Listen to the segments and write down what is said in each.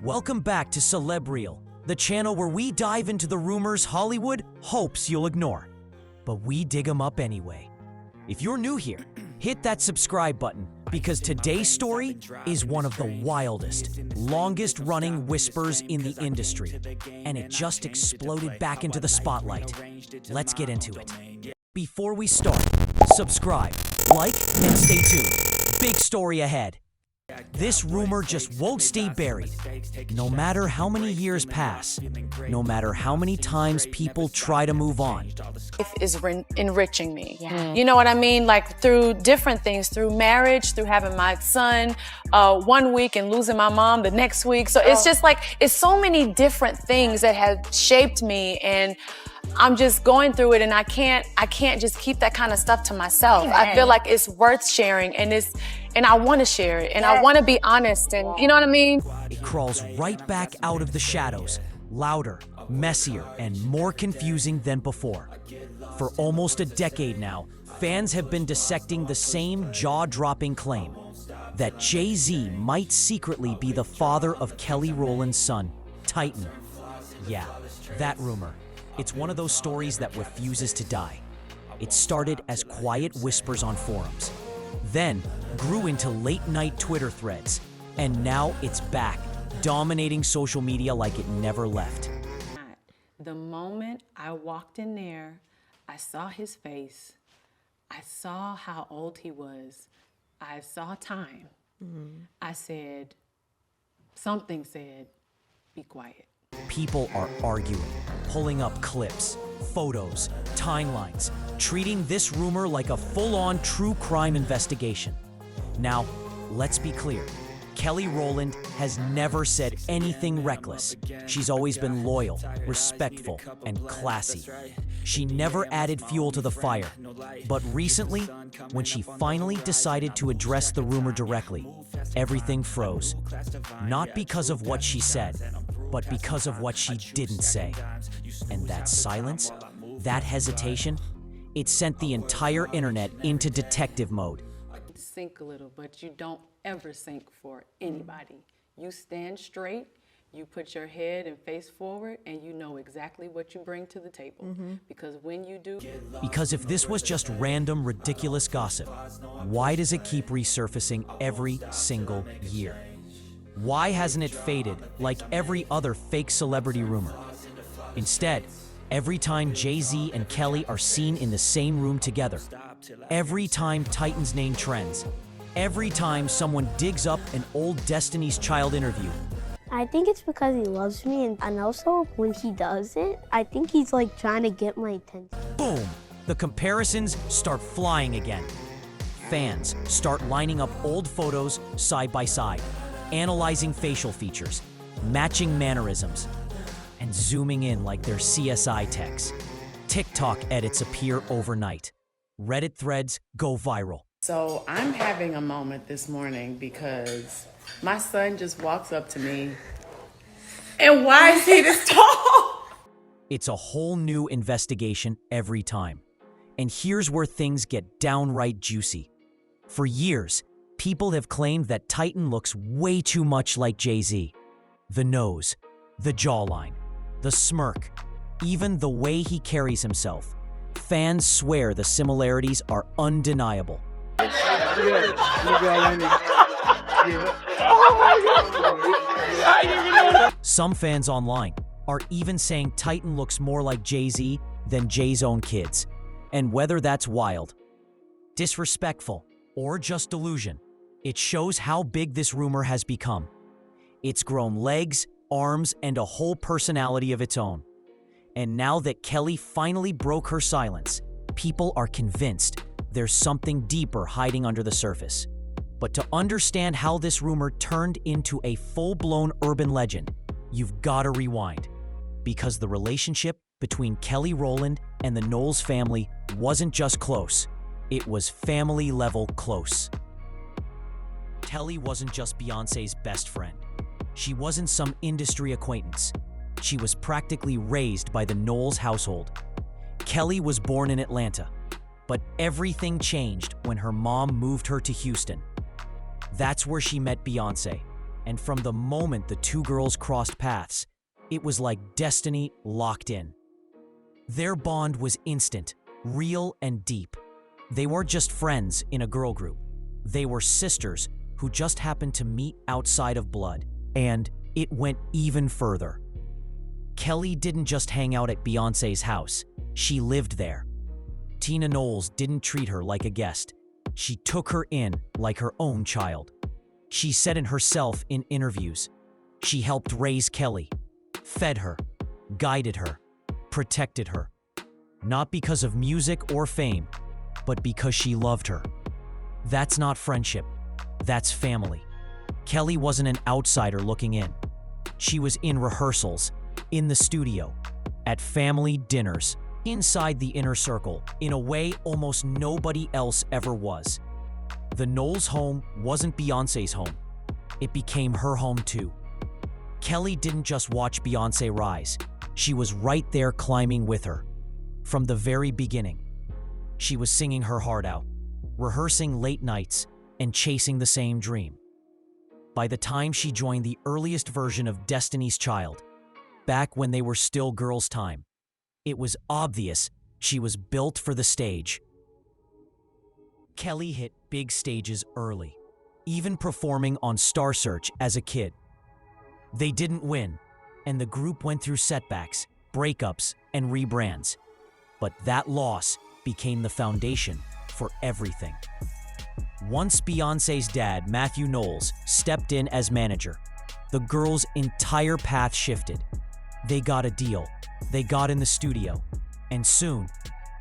Welcome back to CelebReel, the channel where we dive into the rumors Hollywood hopes you'll ignore. But we dig them up anyway. If you're new here, hit that subscribe button because today's story is one of the wildest, longest-running whispers in the industry, and it just exploded back into the spotlight. Let's get into it. Before we start, subscribe, like, and stay tuned. Big story ahead. This rumor just won't stay buried. No matter how many years pass, no matter how many times people try to move on. Life is enriching me. Yeah. You know what I mean? Like through different things, through marriage, through having my son 1 week and losing my mom the next week. So it's just like, it's so many different things that have shaped me, and I'm just going through it, and I can't just keep that kind of stuff to myself. Amen. I feel like it's worth sharing, and I want to share it, and I want to be honest, and you know what I mean? It crawls right back out of the shadows, louder, messier, and more confusing than before. For almost a decade now, fans have been dissecting the same jaw-dropping claim that Jay-Z might secretly be the father of Kelly Rowland's son, Titan. Yeah, that rumor. It's one of those stories that refuses to die. It started as quiet whispers on forums, then grew into late-night Twitter threads, and now it's back, dominating social media like it never left. The moment I walked in there, I saw his face, I saw how old he was, I saw time. I said, something said, be quiet. People are arguing, pulling up clips, photos, timelines, treating this rumor like a full-on true crime investigation. Now, let's be clear. Kelly Rowland has never said anything reckless. She's always been loyal, respectful, and classy. She never added fuel to the fire. But recently, when she finally decided to address the rumor directly, everything froze. Not because of what she said, but because of what she didn't say. And that silence, that hesitation, it sent the entire internet into detective mode. Sink a little, but you don't ever sink for anybody. You stand straight, you put your head and face forward, and you know exactly what you bring to the table. Because when you do... Because if this was just random, ridiculous gossip, why does it keep resurfacing every single year? Why hasn't it faded like every other fake celebrity rumor? Instead, every time Jay-Z and Kelly are seen in the same room together, every time Titan's name trends, every time someone digs up an old Destiny's Child interview, I think it's because he loves me, and also when he does it, I think he's like trying to get my attention. boom, the comparisons start flying again. Fans start lining up old photos side by side, analyzing facial features, matching mannerisms, and zooming in like they're CSI techs. TikTok edits appear overnight. Reddit threads go viral. So I'm having a moment this morning because my son just walks up to me, and why is he this tall? It's a whole new investigation every time. And here's where things get downright juicy. For years, people have claimed that Titan looks way too much like Jay-Z. The nose, the jawline, the smirk, even the way he carries himself. Fans swear the similarities are undeniable. Some fans online are even saying Titan looks more like Jay-Z than Jay's own kids. And whether that's wild, disrespectful, or just delusion, it shows how big this rumor has become. It's grown legs, arms, and a whole personality of its own. And now that Kelly finally broke her silence, people are convinced there's something deeper hiding under the surface. But to understand how this rumor turned into a full-blown urban legend, you've got to rewind. Because the relationship between Kelly Rowland and the Knowles family wasn't just close, it was family-level close. Kelly wasn't just Beyoncé's best friend. She wasn't some industry acquaintance. She was practically raised by the Knowles household. Kelly was born in Atlanta, but everything changed when her mom moved her to Houston. That's where she met Beyoncé, And from the moment the two girls crossed paths, it was like destiny locked in. Their bond was instant, real, and deep. They weren't just friends in a girl group. They were sisters who just happened to meet outside of blood. And it went even further. Kelly didn't just hang out at Beyoncé's house. She lived there. Tina Knowles didn't treat her like a guest. She took her in like her own child. She said it herself in interviews. She helped raise Kelly, fed her, guided her, protected her. Not because of music or fame, but because she loved her. That's not friendship. That's family. Kelly wasn't an outsider looking in. She was in rehearsals, in the studio, at family dinners, inside the inner circle, in a way almost nobody else ever was. The Knowles home wasn't Beyoncé's home. It became her home too. Kelly didn't just watch Beyoncé rise. She was right there climbing with her. From the very beginning, she was singing her heart out, rehearsing late nights, and chasing the same dream. By the time she joined the earliest version of Destiny's Child, back when they were still Girls' Time, it was obvious she was built for the stage. Kelly hit big stages early, even performing on Star Search as a kid. They didn't win, and the group went through setbacks, breakups, and rebrands. But that loss became the foundation for everything. Once Beyoncé's dad, Matthew Knowles, stepped in as manager, the girls' entire path shifted. They got a deal, they got in the studio, and soon,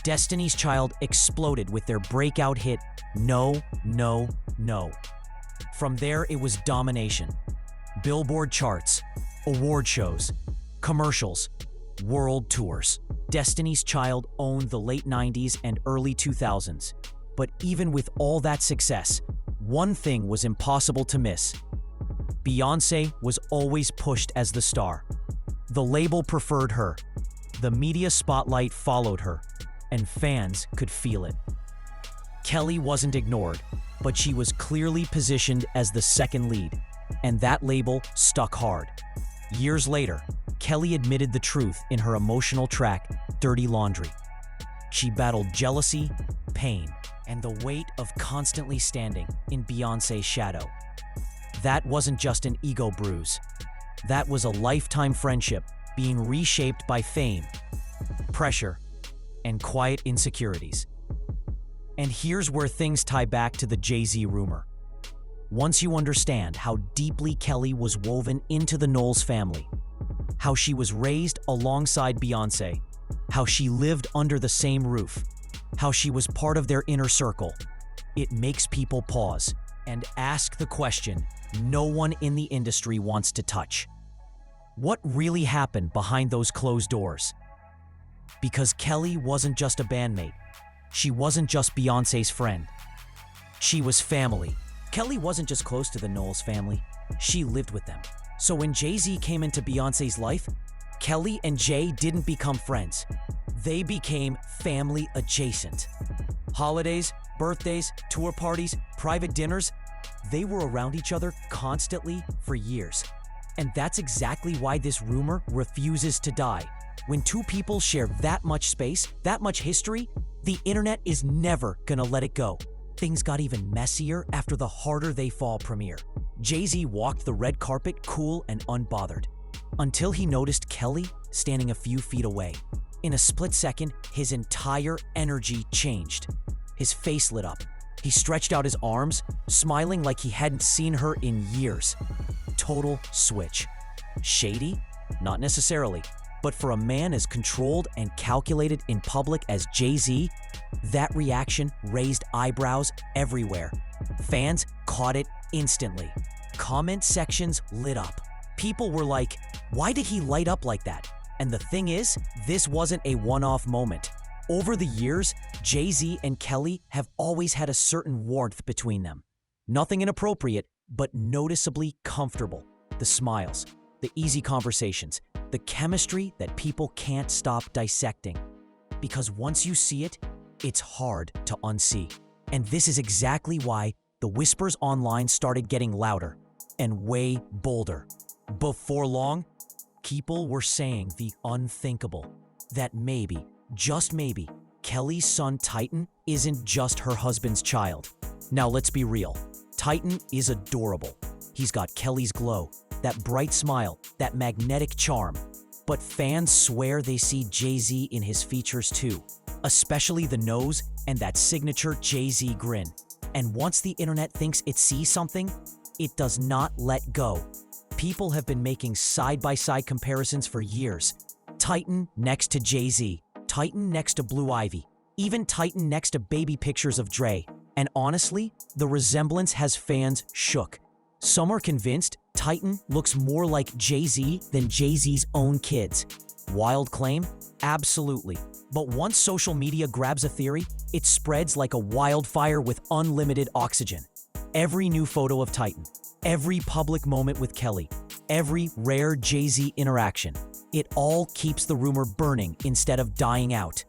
Destiny's Child exploded with their breakout hit, No, No, No. From there, it was domination. Billboard charts, award shows, commercials, world tours. Destiny's Child owned the late 90s and early 2000s. But even with all that success, one thing was impossible to miss. Beyoncé was always pushed as the star. The label preferred her. The media spotlight followed her, and fans could feel it. Kelly wasn't ignored, but she was clearly positioned as the second lead, and that label stuck hard. Years later, Kelly admitted the truth in her emotional track, Dirty Laundry. She battled jealousy, pain, and the weight of constantly standing in Beyoncé's shadow. That wasn't just an ego bruise. That was a lifetime friendship being reshaped by fame, pressure, and quiet insecurities. And here's where things tie back to the Jay-Z rumor. Once you understand how deeply Kelly was woven into the Knowles family, how she was raised alongside Beyoncé, how she lived under the same roof, how she was part of their inner circle, it makes people pause and ask the question no one in the industry wants to touch. What really happened behind those closed doors? Because Kelly wasn't just a bandmate. She wasn't just Beyoncé's friend. She was family. Kelly wasn't just close to the Knowles family. She lived with them. So when Jay-Z came into Beyoncé's life, Kelly and Jay didn't become friends. They became family adjacent. Holidays, birthdays, tour parties, private dinners, they were around each other constantly for years. And that's exactly why this rumor refuses to die. When two people share that much space, that much history, the internet is never gonna let it go. Things got even messier after the Harder They Fall premiere. Jay-Z walked the red carpet cool and unbothered, until he noticed Kelly standing a few feet away. In a split second, his entire energy changed. His face lit up. He stretched out his arms, smiling like he hadn't seen her in years. Total switch. Shady? Not necessarily. But for a man as controlled and calculated in public as Jay-Z, that reaction raised eyebrows everywhere. Fans caught it instantly. Comment sections lit up. People were like, why did he light up like that? And the thing is, this wasn't a one-off moment. Over the years, Jay-Z and Kelly have always had a certain warmth between them. Nothing inappropriate, but noticeably comfortable. The smiles, the easy conversations, the chemistry that people can't stop dissecting. Because once you see it, it's hard to unsee. And this is exactly why the whispers online started getting louder. and way bolder. Before long, people were saying the unthinkable, that maybe, just maybe, Kelly's son Titan isn't just her husband's child. Now let's be real, Titan is adorable. He's got Kelly's glow, that bright smile, that magnetic charm. But fans swear they see Jay-Z in his features too, especially the nose and that signature Jay-Z grin. And once the internet thinks it sees something, it does not let go. People have been making side-by-side comparisons for years. Titan next to Jay-Z, Titan next to Blue Ivy, even Titan next to baby pictures of Dre. And honestly, the resemblance has fans shook. Some are convinced Titan looks more like Jay-Z than Jay-Z's own kids. Wild claim? Absolutely. But once social media grabs a theory, it spreads like a wildfire with unlimited oxygen. Every new photo of Titan, every public moment with Kelly, every rare Jay-Z interaction, it all keeps the rumor burning instead of dying out.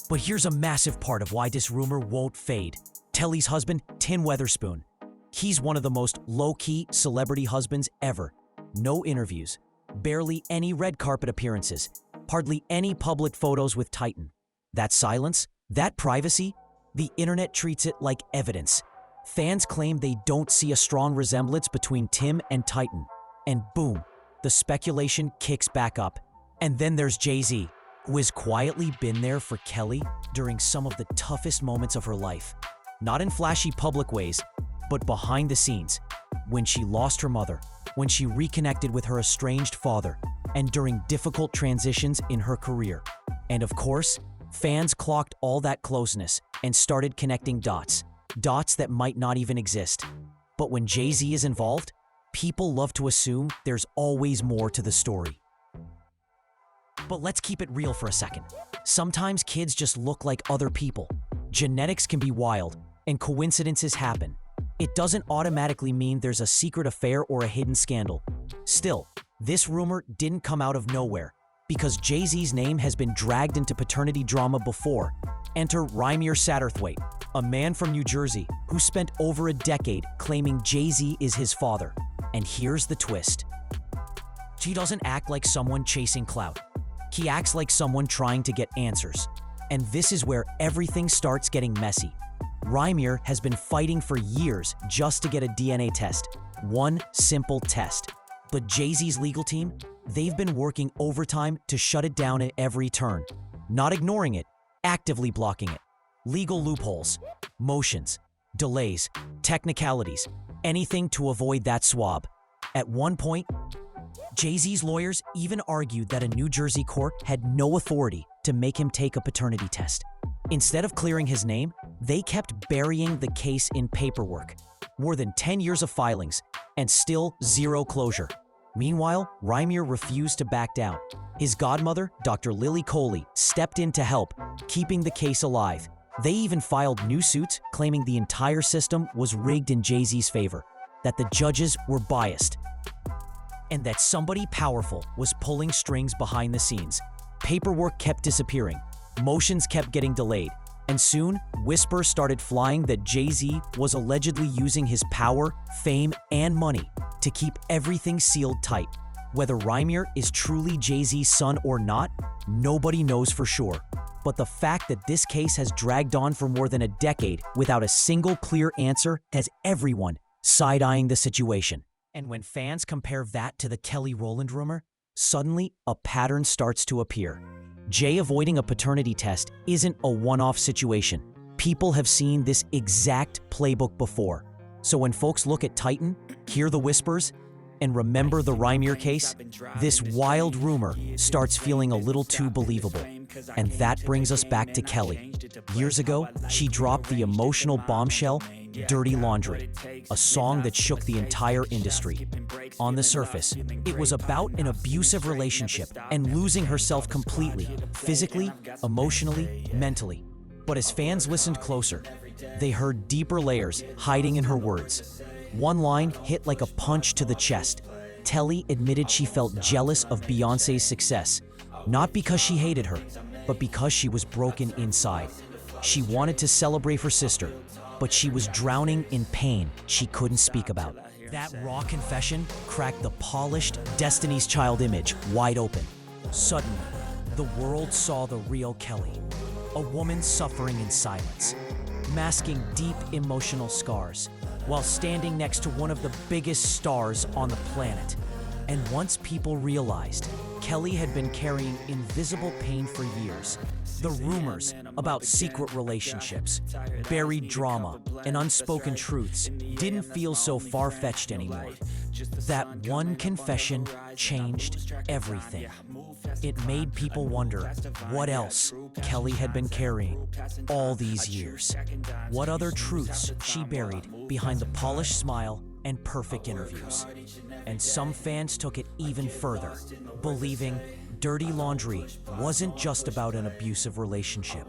But here's a massive part of why this rumor won't fade. Kelly's husband, Tim Weatherspoon. He's one of the most low-key celebrity husbands ever. No interviews, barely any red carpet appearances, hardly any public photos with Titan. That silence, that privacy, the internet treats it like evidence. Fans claim they don't see a strong resemblance between Tim and Titan. And boom, the speculation kicks back up. And then there's Jay-Z, who has quietly been there for Kelly during some of the toughest moments of her life. Not in flashy public ways, but behind the scenes. When she lost her mother, when she reconnected with her estranged father, and during difficult transitions in her career. And of course, fans clocked all that closeness and started connecting dots. Dots that might not even exist. But when Jay-Z is involved, people love to assume there's always more to the story. But let's keep it real for a second. Sometimes kids just look like other people. Genetics can be wild, and coincidences happen. It doesn't automatically mean there's a secret affair or a hidden scandal. Still, this rumor didn't come out of nowhere, because Jay-Z's name has been dragged into paternity drama before. Enter Rymir Satterthwaite, a man from New Jersey who spent over a decade claiming Jay-Z is his father. And here's the twist. He doesn't act like someone chasing clout. He acts like someone trying to get answers. And this is where everything starts getting messy. Rymir has been fighting for years just to get a DNA test. One simple test. But Jay-Z's legal team, they've been working overtime to shut it down at every turn. Not ignoring it, actively blocking it. Legal loopholes, motions, delays, technicalities, anything to avoid that swab. At one point, Jay-Z's lawyers even argued that a New Jersey court had no authority to make him take a paternity test. Instead of clearing his name, they kept burying the case in paperwork. More than 10 years of filings, and still zero closure. Meanwhile, Rymir refused to back down. His godmother, Dr. Lily Coley, stepped in to help, keeping the case alive. They even filed new suits claiming the entire system was rigged in Jay-Z's favor, that the judges were biased, and that somebody powerful was pulling strings behind the scenes. Paperwork kept disappearing, motions kept getting delayed, and soon, whispers started flying that Jay-Z was allegedly using his power, fame, and money to keep everything sealed tight. Whether Rymir is truly Jay-Z's son or not, nobody knows for sure. But the fact that this case has dragged on for more than a decade without a single clear answer has everyone side-eyeing the situation. And when fans compare that to the Kelly Rowland rumor, suddenly a pattern starts to appear. Jay avoiding a paternity test isn't a one-off situation. People have seen this exact playbook before. So when folks look at Titan, hear the whispers, and remember the Rymir case, this wild rumor starts feeling a little too believable. And that brings us back to Kelly. Years ago, she dropped the emotional bombshell, Dirty Laundry, a song that shook the entire industry. On the surface, it was about an abusive relationship and losing herself completely, physically, emotionally, mentally. But as fans listened closer, they heard deeper layers hiding in her words. One line hit like a punch to the chest. Kelly admitted she felt jealous of Beyonce's success, not because she hated her, but because she was broken inside. She wanted to celebrate her sister, but she was drowning in pain she couldn't speak about. That raw confession cracked the polished Destiny's Child image wide open. Suddenly, the world saw the real Kelly, a woman suffering in silence, masking deep emotional scars, while standing next to one of the biggest stars on the planet. And once people realized Kelly had been carrying invisible pain for years, the rumors about secret relationships, buried drama, and unspoken truths didn't feel so far-fetched anymore. That one confession changed everything. It made people wonder what else Kelly had been carrying all these years. What other truths she buried behind the polished smile and perfect interviews. And some fans took it even further, believing Dirty Laundry wasn't just about an abusive relationship,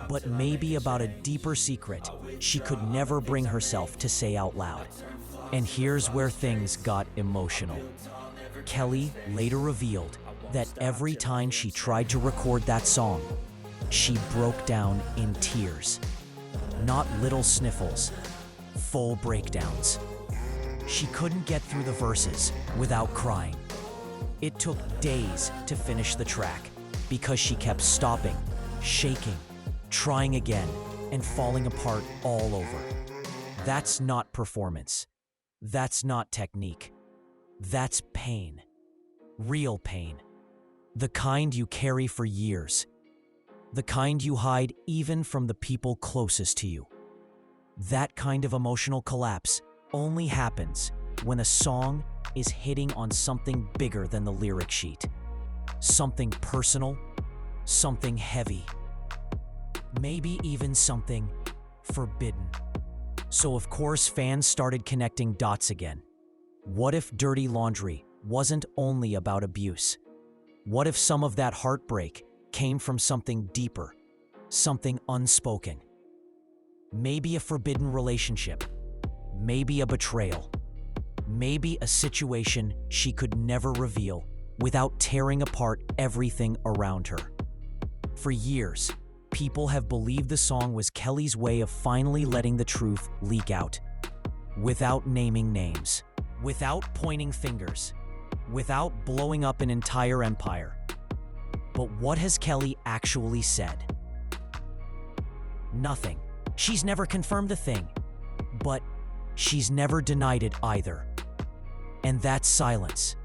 but maybe about a deeper secret she could never bring herself to say out loud. And here's where things got emotional. Kelly later revealed that every time she tried to record that song, she broke down in tears. Not little sniffles, full breakdowns. She couldn't get through the verses without crying. It took days to finish the track because she kept stopping, shaking, trying again, and falling apart all over. That's not performance. That's not technique. That's pain. Real pain. The kind you carry for years. The kind you hide even from the people closest to you. That kind of emotional collapse only happens when a song is hitting on something bigger than the lyric sheet. Something personal, something heavy, maybe even something forbidden. So of course fans started connecting dots again. What if Dirty Laundry wasn't only about abuse? What if some of that heartbreak came from something deeper, something unspoken? Maybe a forbidden relationship, maybe a betrayal, maybe a situation she could never reveal without tearing apart everything around her. For years, people have believed the song was Kelly's way of finally letting the truth leak out, without naming names, without pointing fingers, without blowing up an entire empire. But what has Kelly actually said? Nothing. She's never confirmed a thing, but she's never denied it either. And that silence,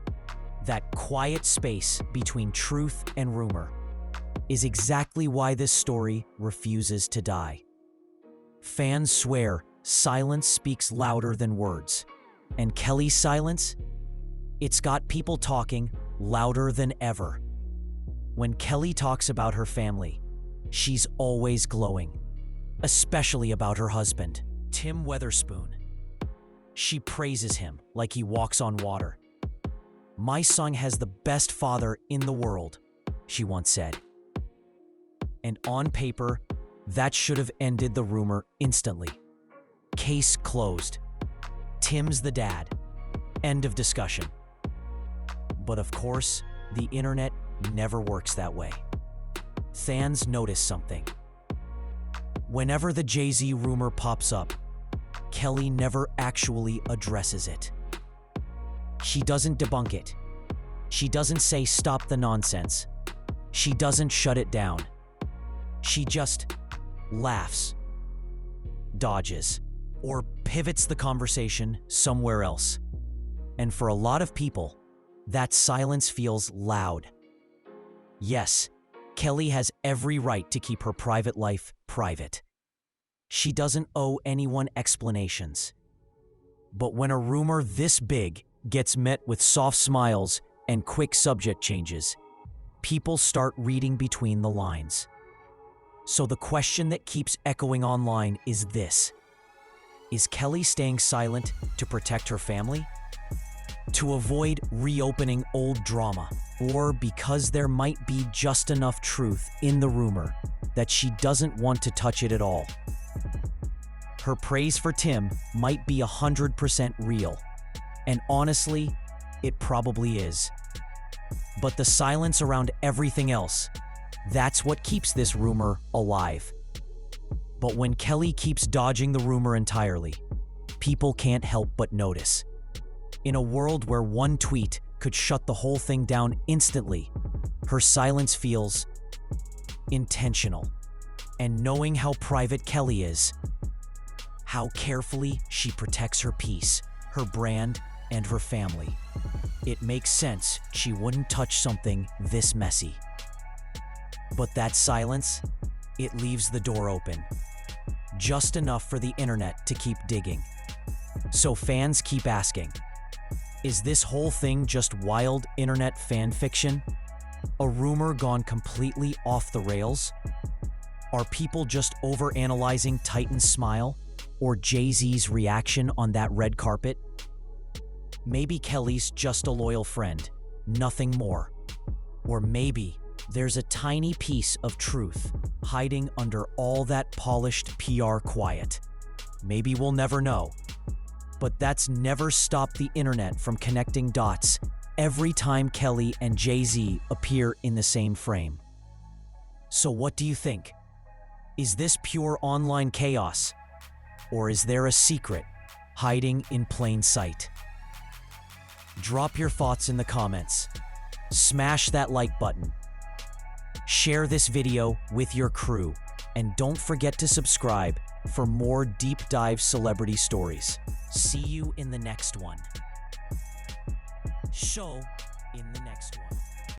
that quiet space between truth and rumor, is exactly why this story refuses to die. Fans swear silence speaks louder than words. And Kelly's silence? It's got people talking louder than ever. When Kelly talks about her family, she's always glowing, especially about her husband, Tim Weatherspoon. She praises him like he walks on water. "My son has the best father in the world," she once said. And on paper, that should have ended the rumor instantly. Case closed. Tim's the dad. End of discussion. But of course, the internet never works that way. Fans notice something. Whenever the Jay-Z rumor pops up, Kelly never actually addresses it. She doesn't debunk it. She doesn't say stop the nonsense. She doesn't shut it down. She just laughs, dodges, or pivots the conversation somewhere else. And for a lot of people, that silence feels loud. Yes, Kelly has every right to keep her private life private. She doesn't owe anyone explanations. But when a rumor this big gets met with soft smiles and quick subject changes, people start reading between the lines. So the question that keeps echoing online is this: is Kelly staying silent to protect her family? To avoid reopening old drama? Or because there might be just enough truth in the rumor that she doesn't want to touch it at all? Her praise for Tim might be 100% real, and honestly, it probably is. But the silence around everything else, that's what keeps this rumor alive. But when Kelly keeps dodging the rumor entirely, people can't help but notice. In a world where one tweet could shut the whole thing down instantly, her silence feels intentional. And knowing how private Kelly is, how carefully she protects her peace, her brand, and her family, it makes sense she wouldn't touch something this messy. But that silence, it leaves the door open. Just enough for the internet to keep digging. So fans keep asking, is this whole thing just wild internet fan fiction? A rumor gone completely off the rails? Are people just overanalyzing Titan's smile or Jay-Z's reaction on that red carpet? Maybe Kelly's just a loyal friend, nothing more. Or maybe there's a tiny piece of truth hiding under all that polished PR quiet. Maybe we'll never know. But that's never stopped the internet from connecting dots every time Kelly and Jay-Z appear in the same frame. So what do you think? Is this pure online chaos? Or is there a secret hiding in plain sight? Drop your thoughts in the comments. Smash that like button. Share this video with your crew. And don't forget to subscribe for more deep dive celebrity stories. See you in the next one. In the next one.